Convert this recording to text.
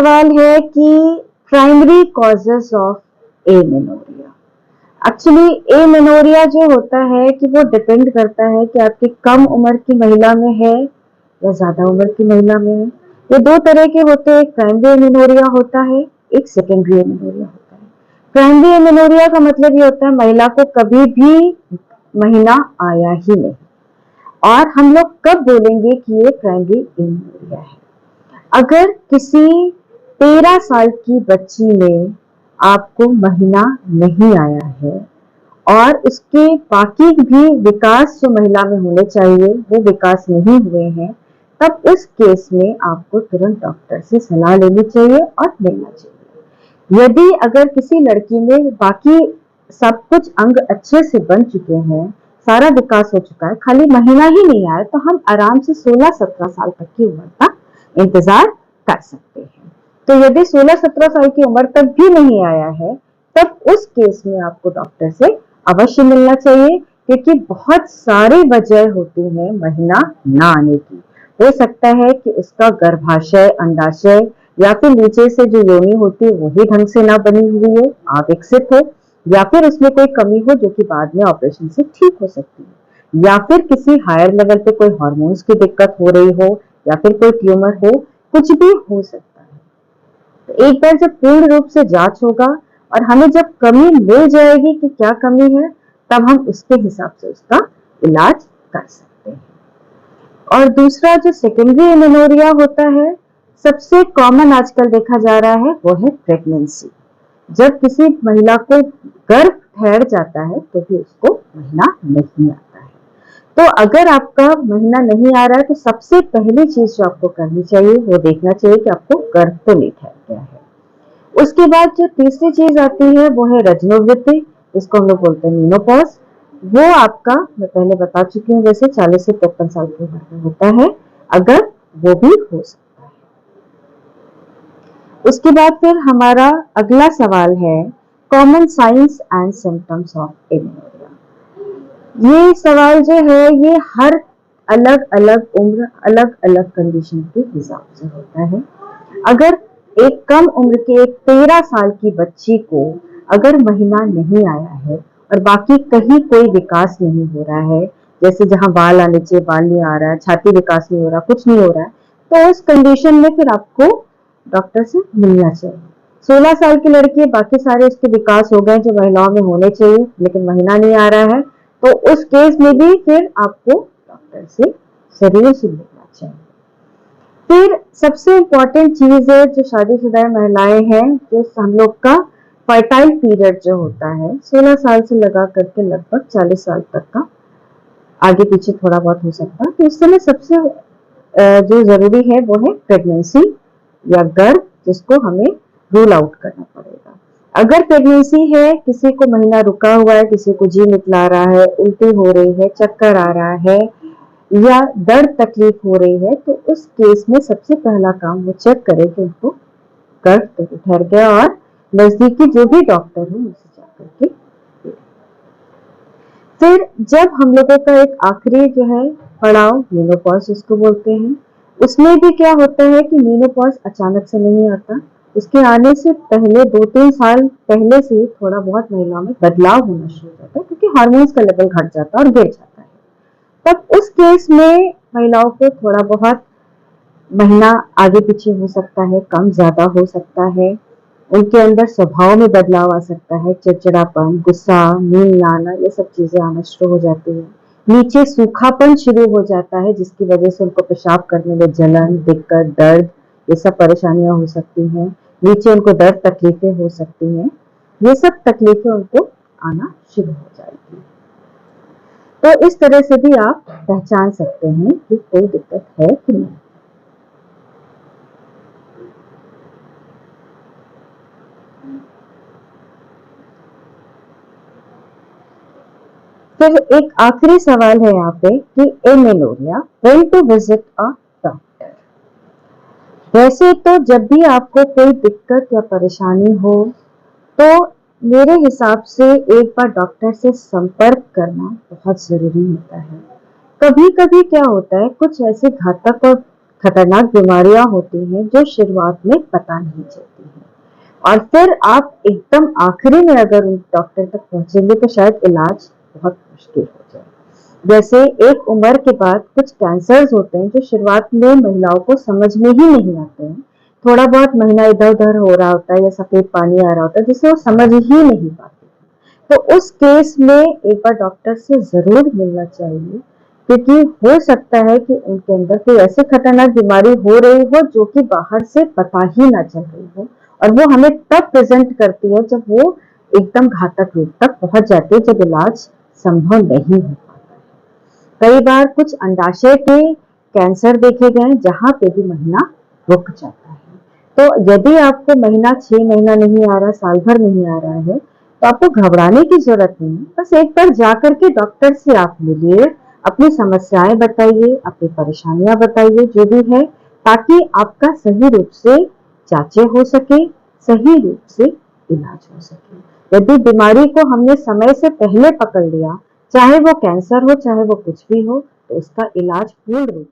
सवाल है कि primary causes of amenorrhoea. Actually amenorrhoea जो होता है कि वो डिपेंड करता है कि आपकी कम उम्र की महिला में है या ज्यादा उम्र की महिला में है। ये दो तरह के होते हैं, एक प्राइमरी एमेनोरिया होता है, एक सेकेंडरी एमेनोरिया होता है। प्राइमरी एमेनोरिया का मतलब ये होता है महिला को कभी भी महीना आया ही नहीं। और हम लोग कब बोलेंगे कि ये प्राइमरी एमेनोरिया है? अगर किसी 13 साल की बच्ची में आपको महीना नहीं आया है और उसके बाकी भी विकास जो महिला में होने चाहिए वो विकास नहीं हुए हैं, तब उस केस में आपको तुरंत डॉक्टर से सलाह लेनी चाहिए और मिलना चाहिए। यदि अगर किसी लड़की में बाकी सब कुछ अंग अच्छे से बन चुके हैं, सारा विकास हो चुका है, खाली महीना ही नहीं आया, तो हम आराम से 16-17 साल तक की उम्र का इंतजार कर सकते हैं। तो यदि 16-17 साल की उम्र तक भी नहीं आया है, तब उस केस में आपको डॉक्टर से अवश्य मिलना चाहिए, क्योंकि बहुत सारी वजह होती है महीना ना आने की। हो सकता है कि उसका गर्भाशय, अंडाशय या फिर नीचे से जो योनि होती है वही ढंग से ना बनी हुई हो, अविकसित हो, या फिर उसमें कोई कमी हो जो कि बाद में ऑपरेशन से ठीक हो सकती है, या फिर किसी हायर लेवल पे कोई हार्मोन्स की दिक्कत हो रही हो, या फिर कोई ट्यूमर हो, कुछ भी हो सकता है। तो एक बार जब पूर्ण रूप से जांच होगा और हमें जब कमी मिल जाएगी कि क्या कमी है, तब हम उसके हिसाब से उसका इलाज कर सकते हैं। और दूसरा जो सेकेंडरी एमेनोरिया होता है, सबसे कॉमन आजकल देखा जा रहा है वो है प्रेगनेंसी। जब किसी महिला को गर्भ ठहर जाता है तो भी उसको महीना नहीं आता है। तो अगर आपका महीना नहीं आ रहा है तो सबसे पहली चीज जो आपको करनी चाहिए वो देखना चाहिए कि आपको गर्भ तो नहीं ठहर गया है। उसके बाद जो तीसरी चीज आती है वो है रजनोवृत्ति, जिसको हम लोग बोलते हैं मीनोपॉज। वो आपका, मैं पहले बता चुकी हूँ, जैसे 40 से 53 साल की उम्र में होता है, अगर वो भी हो सकता है। उसके बाद फिर हमारा अगला सवाल है common science and symptoms of amenorrhoea. ये सवाल जो है ये हर अलग अलग उम्र, अलग अलग कंडीशन के हिसाब से होता है। अगर एक कम उम्र के एक 13 साल की बच्ची को अगर महीना नहीं आया है और बाकी कहीं कोई विकास नहीं हो रहा है, जैसे जहां बाल आने चाहिए बाल नहीं आ रहा है, छाती विकास नहीं हो रहा, कुछ नहीं हो रहा है, तो उस कंडीशन में फिर आपको डॉक्टर से मिलना चाहिए। 16 साल की लड़की है, बाकी सारे उसके विकास हो गए जो महिलाओं में होने चाहिए, लेकिन महीना नहीं आ रहा है, तो उस केस में भी फिर आपको डॉक्टर से जरूर से मिलना चाहिए। फिर सबसे इम्पोर्टेंट चीज है जो शादीशुदा महिलाएं हैं, जो हम लोग का फर्टाइल पीरियड जो होता है 16 साल से लगा करके लगभग 40 साल तक का, आगे पीछे थोड़ा बहुत हो सकता है, तो उस समय सबसे जो जरूरी है वो है प्रेगनेंसी या गर्भ, जिसको हमें रूल आउट करना पड़ेगा। अगर प्रेगनेंसी है, किसी को महीना रुका हुआ है, किसी को जी निकला रहा है, उल्टी हो रही है, चक्कर आ रहा है या दर्द तकलीफ हो रही है, तो उस केस में सबसे पहला काम वो चेक करे कि उनको गर्भ तो ठहर गया, और नजदीकी जो भी डॉक्टर है उनसे जाकर के। फिर जब हम लोगों का एक आखिरी जो है पड़ाव मेनोपॉज जिसको बोलते हैं, उसमें भी क्या होता है कि मेनोपॉज अचानक से नहीं आता, उसके आने से पहले 2-3 साल पहले से ही थोड़ा बहुत महिलाओं में बदलाव होना शुरू हो जाता है, क्योंकि हार्मोन्स का लेवल घट जाता है और गिर जाता है। तब उस केस में महिलाओं को थोड़ा बहुत महीना आगे पीछे हो सकता है, कम ज्यादा हो सकता है, उनके अंदर स्वभाव में बदलाव आ सकता है, चिड़चिड़ापन, गुस्सा, नींद आना, ये सब चीजें आना शुरू हो जाती है। नीचे सूखापन शुरू हो जाता है, जिसकी वजह से उनको पेशाब करने में जलन, दिक्कत, दर्द, ये सब परेशानियां हो सकती हैं। नीचे उनको दर्द तकलीफें हो सकती हैं, ये सब तकलीफें उनको आना शुरू हो जाएगी। तो इस तरह से भी आप पहचान सकते हैं कि कोई दिक्कत है कि नहीं। फिर एक आखिरी सवाल है यहाँ पे कि amenorrhoea, when to visit a doctor. वैसे तो जब भी आपको कोई दिक्कत या परेशानी हो तो मेरे हिसाब से एक बार डॉक्टर से संपर्क करना बहुत जरूरी होता है। कभी कभी क्या होता है, कुछ ऐसे घातक और खतरनाक बीमारियां होती हैं जो शुरुआत में पता नहीं चलती हैं, और फिर आप एकदम आखिरी में अगर उन डॉक्टर तक पहुंचेंगे तो शायद इलाज बहुत मुश्किल हो जाए। जैसे एक उम्र के बाद कुछ कैंसर्स होते हैं जो शुरुआत में महिलाओं को समझ में ही नहीं आते हैं, थोड़ा बहुत महीना इधर उधर हो रहा होता है या सफेद पानी आ रहा होता है जिसे वो समझ ही नहीं पाते। तो उस केस में एक बार डॉक्टर से जरूर मिलना चाहिए, क्योंकि हो सकता है कि उनके अंदर कोई ऐसी खतरनाक बीमारी हो रही हो जो कि बाहर से पता ही ना चल रही हो, और वो हमें तब प्रेजेंट करती है जब वो एकदम घातक रूप तक पहुंच जाती है, जब इलाज संभव नहीं हो पाता है। कई बार कुछ अंडाशय के कैंसर देखे गए जहां पे भी महीना रुक जाता है। तो यदि आपको महीना 6 महीना नहीं आ रहा, साल भर नहीं आ रहा है, तो आपको घबराने की जरूरत नहीं है। बस एक बार जाकर के डॉक्टर से आप मिलिए, अपनी समस्याएं बताइए, अपनी परेशानियां बताइए जो भी है, ताकि आपका सही रूप से जांचें हो सके, सही रूप से इलाज हो सके। यदि बीमारी को हमने समय से पहले पकड़ लिया, चाहे वो कैंसर हो चाहे वो कुछ भी हो, तो उसका इलाज पूर्ण रूप